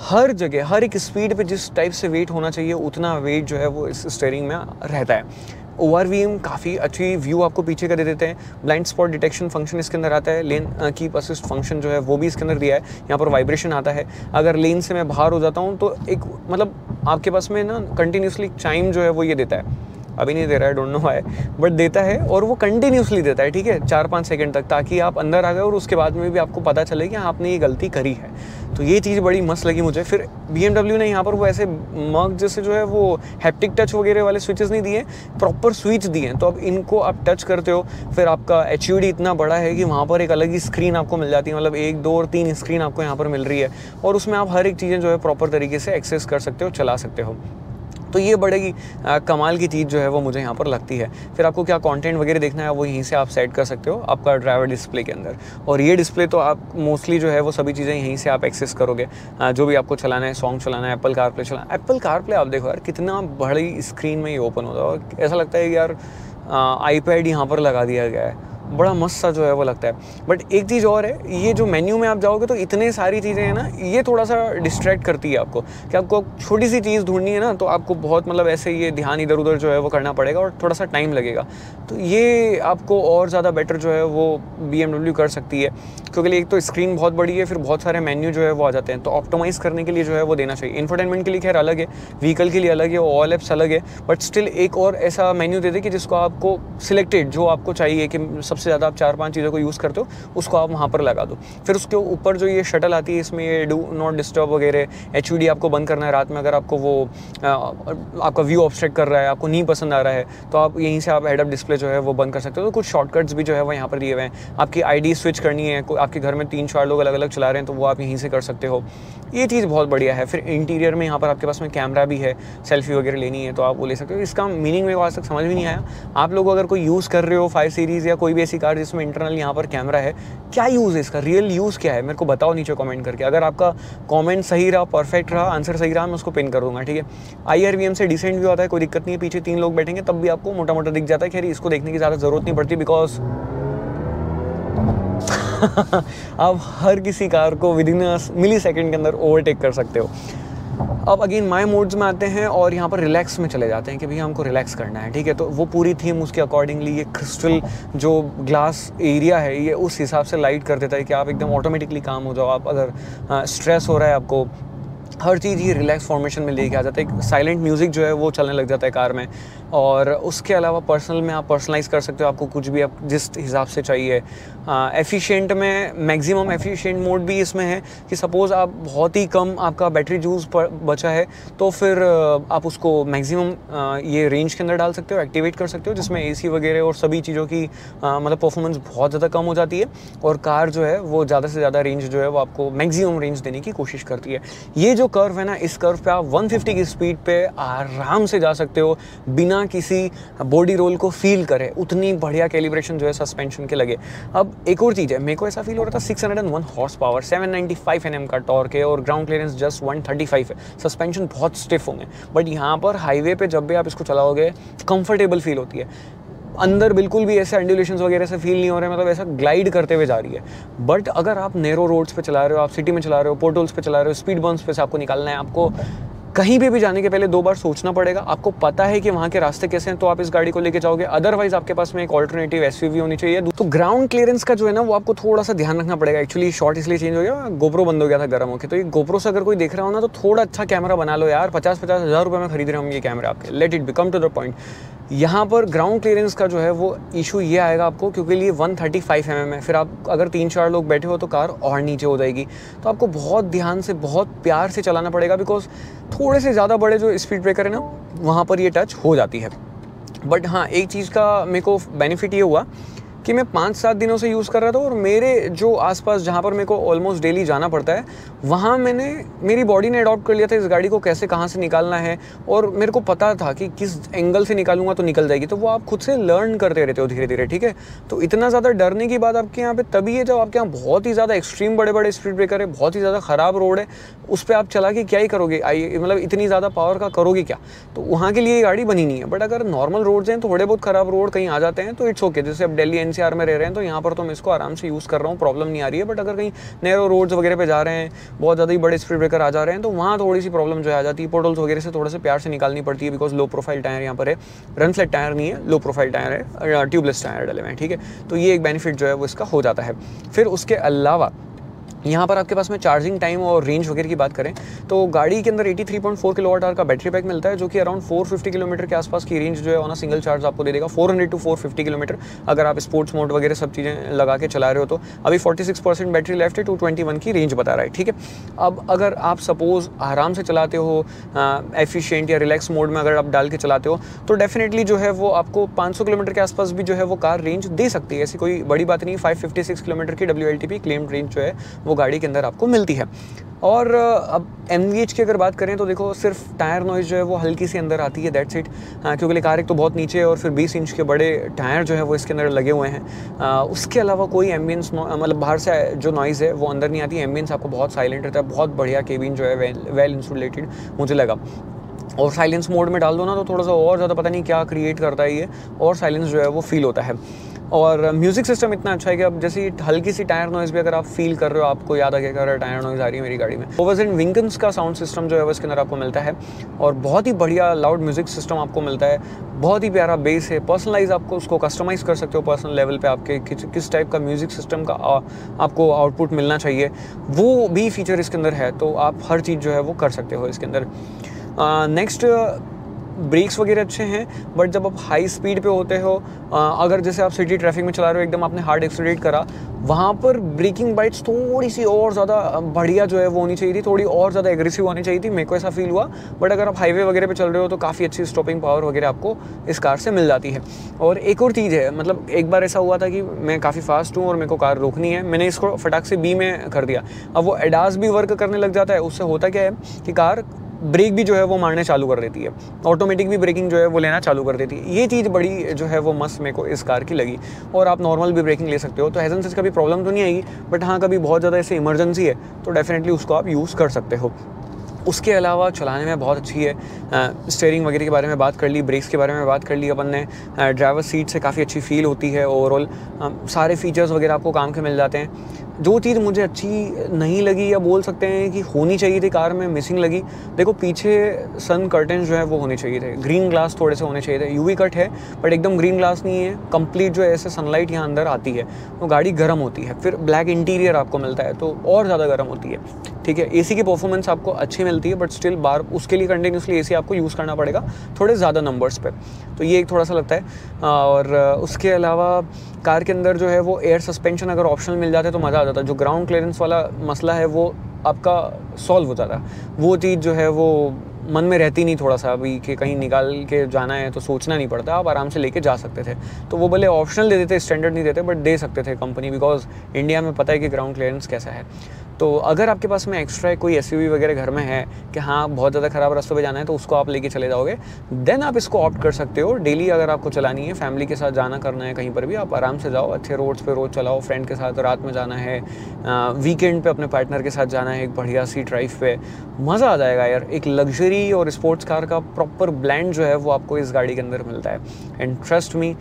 हर जगह, हर एक स्पीड पे जिस टाइप से वेट होना चाहिए उतना वेट जो है वो इस स्टीयरिंग में रहता है। ORVM काफ़ी अच्छी व्यू आपको पीछे का दे देते हैं। ब्लाइंड स्पॉट डिटेक्शन फंक्शन इसके अंदर आता है। लेन कीप असिस्ट फंक्शन जो है वो भी इसके अंदर दिया है। यहाँ पर वाइब्रेशन आता है, अगर लेन से मैं बाहर हो जाता हूँ तो एक मतलब आपके पास में ना कंटिन्यूसली चाइम जो है वो ये देता है। अभी नहीं दे रहा है, डोंट नो व्हाई, बट देता है और वो कंटिन्यूसली देता है, ठीक है, 4-5 सेकंड तक, ताकि आप अंदर आ गए और उसके बाद में भी आपको पता चले कि आपने ये गलती करी है। तो ये चीज़ बड़ी मस्त लगी मुझे। फिर BMW ने यहाँ पर वो ऐसे मग जैसे जो है वो हैप्टिक टच वगैरह वाले स्विचेस नहीं दिए, प्रॉपर स्विच दिए हैं। तो अब इनको आप टच करते हो, फिर आपका HUD इतना बड़ा है कि वहाँ पर एक अलग ही स्क्रीन आपको मिल जाती है, मतलब 1, 2 और 3 स्क्रीन आपको यहाँ पर मिल रही है, और उसमें आप हर एक चीज़ें जो है प्रॉपर तरीके से एक्सेस कर सकते हो, चला सकते हो। तो ये बड़े ही कमाल की चीज़ जो है वो मुझे यहाँ पर लगती है। फिर आपको क्या कंटेंट वगैरह देखना है वो यहीं से आप सेट कर सकते हो आपका ड्राइवर डिस्प्ले के अंदर। और ये डिस्प्ले तो आप मोस्टली जो है वो सभी चीज़ें यहीं से आप एक्सेस करोगे, जो भी आपको चलाना है, सॉन्ग चलाना है, एप्पल कारप्ले चलाना है। एप्पल कारप्ले आप देखो यार कितना बड़ी स्क्रीन में ये ओपन होता है, और ऐसा लगता है कि यार iPad यहाँ पर लगा दिया गया है, बड़ा मस्त सा जो है वो लगता है। बट एक चीज़ और है, ये जो मेन्यू में आप जाओगे तो इतने सारी चीज़ें हैं ना, ये थोड़ा सा डिस्ट्रैक्ट करती है आपको, कि आपको छोटी सी चीज़ ढूंढनी है ना, तो आपको बहुत मतलब ऐसे ये ध्यान इधर उधर जो है वो करना पड़ेगा और थोड़ा सा टाइम लगेगा। तो ये आपको और ज़्यादा बेटर जो है वो BMW कर सकती है, क्योंकि एक तो स्क्रीन बहुत बड़ी है, फिर बहुत सारे मेन्यू जो है वो आ जाते हैं, तो ऑप्टिमाइज़ करने के लिए जो है वो देना चाहिए। इंफोटेनमेंट के लिए खैर अलग है, व्हीकल के लिए अलग है, ऑल एप्स अलग है, बट स्टिल एक और ऐसा मेन्यू दे दे कि जिसको आपको सिलेक्टेड जो आपको चाहिए कि सबसे ज़्यादा आप 4-5 चीज़ों को यूज़ करते हो, उसको आप वहाँ पर लगा दो। फिर उसके ऊपर जो ये शटल आती है, इसमें ये डू नॉट डिस्टर्ब वगैरह, HUD आपको बंद करना है रात में, अगर आपको वो आपका व्यू ऑब्स्ट्रैक्ट कर रहा है, आपको नहीं पसंद आ रहा है, तो आप यहीं से आप हेड अप डिस्प्ले जो है वो बंद कर सकते हो। तो कुछ शॉर्टकट्स भी जो है वो यहाँ पर दिए हुए हैं। आपकी ID स्विच करनी है, आपके घर में 3-4 लोग अलग अलग चला रहे हैं, तो वो आप यहीं से कर सकते हो। ये चीज़ बहुत बढ़िया है। फिर इंटीरियर में यहाँ पर आपके पास में कैमरा भी है, सेल्फी वगैरह लेनी है तो आप वो ले सकते हो। इसका मीनिंग मेरे को आज तक समझ भी नहीं आया। आप लोग अगर कोई यूज़ कर रहे हो 5 सीरीज़ या कोई भी ऐसी कार जिसमें इंटरनल यहाँ पर कैमरा है, क्या यूज़ है इसका, रियल यूज़ क्या है, मेरे को बताओ नीचे कमेंट करके। अगर आपका कमेंट सही रहा, परफेक्ट रहा, आंसर सही रहा, मैं उसको पिन कर दूंगा, ठीक है। IRVM से डिसेंट व्यू आता है, कोई दिक्कत नहीं है, पीछे 3 लोग बैठेंगे तब भी आपको मोटा मोटा दिख जाता है। खैर इसको देखने की ज़्यादा ज़रूरत नहीं पड़ती, बिकॉज आप हर किसी कार को विदिन मिली सेकेंड के अंदर ओवरटेक कर सकते हो। अब अगेन माई मोड्स में आते हैं और यहाँ पर रिलैक्स में चले जाते हैं कि भैया हमको रिलैक्स करना है, ठीक है। तो वो पूरी थीम उसके अकॉर्डिंगली ये क्रिस्टल जो ग्लास एरिया है ये उस हिसाब से लाइट कर देता है कि आप एकदम ऑटोमेटिकली काम हो जाओ। आप अगर स्ट्रेस हो रहा है आपको, हर चीज़ ये रिलैक्स फॉर्मेशन में लेके आ जाता है। एक साइलेंट म्यूज़िक जो है वो चलने लग जाता है कार में। और उसके अलावा पर्सनल में आप पर्सनलाइज़ कर सकते हो, आपको कुछ भी आप जिस हिसाब से चाहिए। एफिशिएंट में मैक्सिमम एफिशिएंट मोड भी इसमें है कि सपोज़ आप बहुत ही कम आपका बैटरी यूज़ बचा है तो फिर आप उसको मैक्सिमम ये रेंज के अंदर डाल सकते हो, एक्टिवेट कर सकते हो, जिसमें एसी वगैरह और सभी चीज़ों की मतलब परफॉर्मेंस बहुत ज़्यादा कम हो जाती है और कार जो है वो ज़्यादा से ज़्यादा रेंज जो है वो आपको मैक्सिमम रेंज देने की कोशिश करती है। ये जो कर्व है ना, इस कर्व पे आप 150 की स्पीड पे आराम से जा सकते हो बिना किसी बॉडी रोल को फील करे। उतनी बढ़िया कैलिब्रेशन जो है सस्पेंशन के लगे। अब एक और चीज़ है, मेरे को ऐसा फील हो रहा था 601 हॉर्स पावर, 795 Nm का टॉर्क है और ग्राउंड क्लियरेंस जस्ट 135 है। सस्पेंशन बहुत स्टिफ होंगे, बट यहाँ पर हाईवे पे जब भी आप इसको चलाओगे कंफर्टेबल फील होती है। अंदर बिल्कुल भी ऐसे एंडुलेशंस वगैरह से फील नहीं हो रहे, मतलब ऐसा ग्लाइड करते हुए जा रही है। बट अगर आप नैरो रोड्स पे चला रहे हो, आप सिटी में चला रहे हो, पोर्टल्स पे चला रहे हो, स्पीड बम्प्स पे से आपको निकालना है, आपको कहीं पे भी जाने के पहले 2 बार सोचना पड़ेगा। आपको पता है कि वहाँ के रास्ते कैसे हैं तो आप इस गाड़ी को लेके जाओगे। अदरवाइज आपके पास में एक ऑल्टरनेटिव एसयूवी होनी चाहिए। तो ग्राउंड क्लियरेंस का जो है ना वो आपको थोड़ा सा ध्यान रखना पड़ेगा। एक्चुअली शॉट इसलिए चेंज हो गया, गोप्रो बंद हो गया था गर्म होकर। तो ये गोप्रो से अगर कोई देख रहा हो ना तो थोड़ा अच्छा कैमरा बना लो यार। 50-50 हज़ार रुपये में खरीद रहे हम ये कैमरा आपके। Let it be come to the point. यहाँ पर ग्राउंड क्लियरेंस का जो है वो इशू ये आएगा आपको, क्योंकि ये 135 mm है। फिर आप अगर 3-4 लोग बैठे हो तो कार और नीचे हो जाएगी। तो आपको बहुत ध्यान से, बहुत प्यार से चलाना पड़ेगा, बिकॉज थोड़े से ज़्यादा बड़े जो स्पीड ब्रेकर है ना वहाँ पर ये टच हो जाती है। बट हाँ, एक चीज़ का मेरे को बेनिफिट ये हुआ कि मैं 5-7 दिनों से यूज़ कर रहा था और मेरे जो आसपास जहाँ पर मेरे को ऑलमोस्ट डेली जाना पड़ता है वहाँ मेरी बॉडी ने अडॉप्ट कर लिया था इस गाड़ी को कैसे कहाँ से निकालना है। और मेरे को पता था कि किस एंगल से निकालूंगा तो निकल जाएगी। तो वो आप खुद से लर्न करते रहते हो धीरे धीरे, ठीक है। तो इतना ज़्यादा डरने की बात आपके यहाँ पे तभी है जब आपके यहाँ बहुत ही ज़्यादा एक्सट्रीम बड़े बड़े स्पीड ब्रेकर है, बहुत ही ज़्यादा ख़राब रोड है, उस पर आप चला के क्या ही करोगे, मतलब इतनी ज़्यादा पावर का करोगे क्या। तो वहाँ के लिए ये गाड़ी बनी नहीं है। बट अगर नॉर्मल रोड्स हैं, थोड़े बहुत ख़राब रोड कहीं आ जाते हैं तो इट्स ओके। जैसे अब दिल्ली NCR में रह रहे हैं तो यहाँ पर तो मैं इसको आराम से यूज़ कर रहा हूँ, प्रॉब्लम नहीं आ रही है। बट अगर कहीं नैरो रोड्स वगैरह पे जा रहे हैं, बहुत ज़्यादा ही बड़े स्पीड ब्रेकर आ जा रहे हैं तो वहाँ थोड़ी सी प्रॉब्लम जो आ जाती है। पोर्टल्स वगैरह से थोड़ा से प्यार से निकालनी पड़ती है, बिकॉज लो प्रोफाइल टायर यहाँ पर है। रन फ्लैट टायर नहीं है, लो प्रोफाइल टायर है, ट्यूबलेस टायर डले हुए हैं, ठीक है। तो ये एक बेनिफिट जो है वो इसका हो जाता है। फिर उसके अलावा यहाँ पर आपके पास में चार्जिंग टाइम और रेंज वगैरह की बात करें तो गाड़ी के अंदर 83.4 kWh का बैटरी पैक मिलता है, जो कि अराउंड 450 किलोमीटर के आसपास की रेंज जो है ऑन अ सिंगल चार्ज आपको दे देगा। 400 to 450 किलोमीटर अगर आप स्पोर्ट्स मोड वगैरह सब चीज़ें लगा के चला रहे हो तो। अभी 46% बैटरी लेफ्ट है, 221 की रेंज बता रहा है, ठीक है। अब अगर आप सपोज आराम से चलाते हो, एफिशिएंट या रिलैक्स मोड में अगर आप डाल के चलाते हो तो डेफिनेटली जो है वो आपको 500 किलोमीटर के आसपास भी जो है वो कार रेंज दे सकती है। ऐसी कोई बड़ी बात नहीं। 556 किलोमीटर की WLTP क्लेम्ड रेंज जो है वो गाड़ी के अंदर आपको मिलती है। और अब MVH की अगर बात करें तो देखो सिर्फ टायर नॉइज़ जो है वो हल्की सी अंदर आती है, दैट्स इट। क्योंकि कार एक तो बहुत नीचे है और फिर 20 इंच के बड़े टायर जो है वो इसके अंदर लगे हुए हैं। उसके अलावा कोई एम्बियंस मतलब बाहर से जो नॉइज़ है वो अंदर नहीं आती। एम्बियंस आपको बहुत साइलेंट रहता है, बहुत बढ़िया केबिन जो है वेल इंसुलेटेड मुझे लगा। और साइलेंस मोड में डाल दो ना तो थोड़ा सा और ज़्यादा पता नहीं क्या क्रिएट करता है ये, और साइलेंस जो है वो फील होता है। और म्यूज़िक सिस्टम इतना अच्छा है कि अब जैसी हल्की सी टायर नॉइज़ भी अगर आप फील कर रहे हो, आपको याद आ गया टायर नॉइज़ आ रही है मेरी गाड़ी में। ओवर्स एंड विंकन्स का साउंड सिस्टम जो है वो इसके अंदर आपको मिलता है और बहुत ही बढ़िया लाउड म्यूज़िक सिस्टम आपको मिलता है। बहुत ही प्यारा बेस है, पर्सनलाइज आपको उसको कस्टमाइज़ कर सकते हो पर्सनल लेवल पे। आपके किस टाइप का म्यूज़िक सिस्टम का आपको आउटपुट मिलना चाहिए वो भी फीचर इसके अंदर है। तो आप हर चीज़ जो है वो कर सकते हो इसके अंदर। नेक्स्ट, ब्रेक्स वगैरह अच्छे हैं, बट जब आप हाई स्पीड पे होते हो, अगर जैसे आप सिटी ट्रैफिक में चला रहे हो, एकदम आपने हार्ड एक्सीलरेट करा, वहाँ पर ब्रेकिंग बाइट्स थोड़ी सी और ज़्यादा बढ़िया जो है वो होनी चाहिए थी, थोड़ी और ज़्यादा एग्रेसिव होनी चाहिए थी। मेरे को ऐसा फील हुआ। बट अगर आप हाईवे वगैरह पे चल रहे हो तो काफ़ी अच्छी स्टॉपिंग पावर वगैरह आपको इस कार से मिल जाती है। और एक और चीज़ है, मतलब एक बार ऐसा हुआ था कि मैं काफ़ी फास्ट हूँ और मेरे को कार रोकनी है, मैंने इसको फटाक से B में कर दिया। अब वो एडास भी वर्क करने लग जाता है। उससे होता क्या है कि कार ब्रेक भी जो है वो मारने चालू कर देती है, ऑटोमेटिक भी ब्रेकिंग जो है वो लेना चालू कर देती है। ये चीज़ बड़ी जो है वो मस्त मेरे को इस कार की लगी। और आप नॉर्मल भी ब्रेकिंग ले सकते हो, तो हैज़न से कभी प्रॉब्लम तो नहीं आएगी। बट हाँ, कभी बहुत ज़्यादा ऐसे इमरजेंसी है तो डेफिनेटली उसको आप यूज़ कर सकते हो। उसके अलावा चलाने में बहुत अच्छी है। स्टीयरिंग वगैरह के बारे में बात कर ली, ब्रेक्स के बारे में बात कर ली अपन ने, ड्राइवर सीट से काफ़ी अच्छी फील होती है। ओवरऑल सारे फीचर्स वगैरह आपको काम के मिल जाते हैं। जो चीज़ मुझे अच्छी नहीं लगी या बोल सकते हैं कि होनी चाहिए थी कार में, मिसिंग लगी, देखो पीछे सन कर्टन्स जो है वो होने चाहिए थे, ग्रीन ग्लास थोड़े से होने चाहिए थे। यूवी कट है बट एकदम ग्रीन ग्लास नहीं है, कंप्लीट जो है ऐसे सनलाइट यहाँ अंदर आती है तो गाड़ी गर्म होती है। फिर ब्लैक इंटीरियर आपको मिलता है तो और ज़्यादा गर्म होती है, ठीक है। एसी की परफॉर्मेंस आपको अच्छी मिलती है बट स्टिल बार उसके लिए कंटिन्यूसली एसी आपको यूज़ करना पड़ेगा थोड़े ज़्यादा नंबर्स पे, तो ये एक थोड़ा सा लगता है। और उसके अलावा कार के अंदर जो है वो एयर सस्पेंशन अगर ऑप्शनल मिल जाते तो मज़ा आ जाता। जो ग्राउंड क्लियरेंस वाला मसला है वो आपका सॉल्व हो जाता। वो चीज़ जो है वो मन में रहती नहीं थोड़ा सा अभी कि कहीं निकाल के जाना है तो सोचना नहीं पड़ता, आप आराम से लेके जा सकते थे। तो वो भले ऑप्शनल दे देते, स्टैंडर्ड नहीं देते, बट दे सकते थे कंपनी, बिकॉज इंडिया में पता है कि ग्राउंड क्लियरेंस कैसा है। तो अगर आपके पास में एक्स्ट्रा कोई एसयूवी वगैरह घर में है कि हाँ बहुत ज़्यादा ख़राब रास्तों पे जाना है तो उसको आप लेके चले जाओगे, देन आप इसको ऑप्ट कर सकते हो। डेली अगर आपको चलानी है, फैमिली के साथ जाना करना है कहीं पर भी, आप आराम से जाओ, अच्छे रोड्स पे रोज़ चलाओ, फ्रेंड के साथ रात में जाना है, वीकेंड पे अपने पार्टनर के साथ जाना है एक बढ़िया सी ड्राइव पे, मज़ा आ जाएगा यार। एक लग्जरी और स्पोर्ट्स कार का प्रॉपर ब्लेंड जो है वो आपको इस गाड़ी के अंदर मिलता है। एंड ट्रस्ट मी,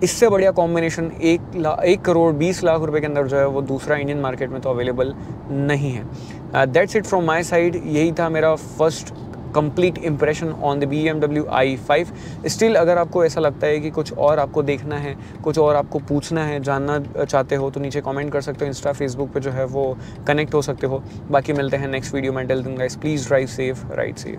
इससे बढ़िया कॉम्बिनेशन 1,20,00,000 रुपए के अंदर जो है वो दूसरा इंडियन मार्केट में तो अवेलेबल नहीं है। That's it from my side. यही था मेरा first complete impression on the BMW i5। Still अगर आपको ऐसा लगता है कि कुछ और आपको देखना है, कुछ और आपको पूछना है, जानना चाहते हो तो नीचे कमेंट कर सकते हो। इंस्टा फेसबुक पे जो है वो कनेक्ट हो सकते हो। बाकी मिलते हैं नेक्स्ट वीडियो में। Till then guys, please drive safe, ride safe.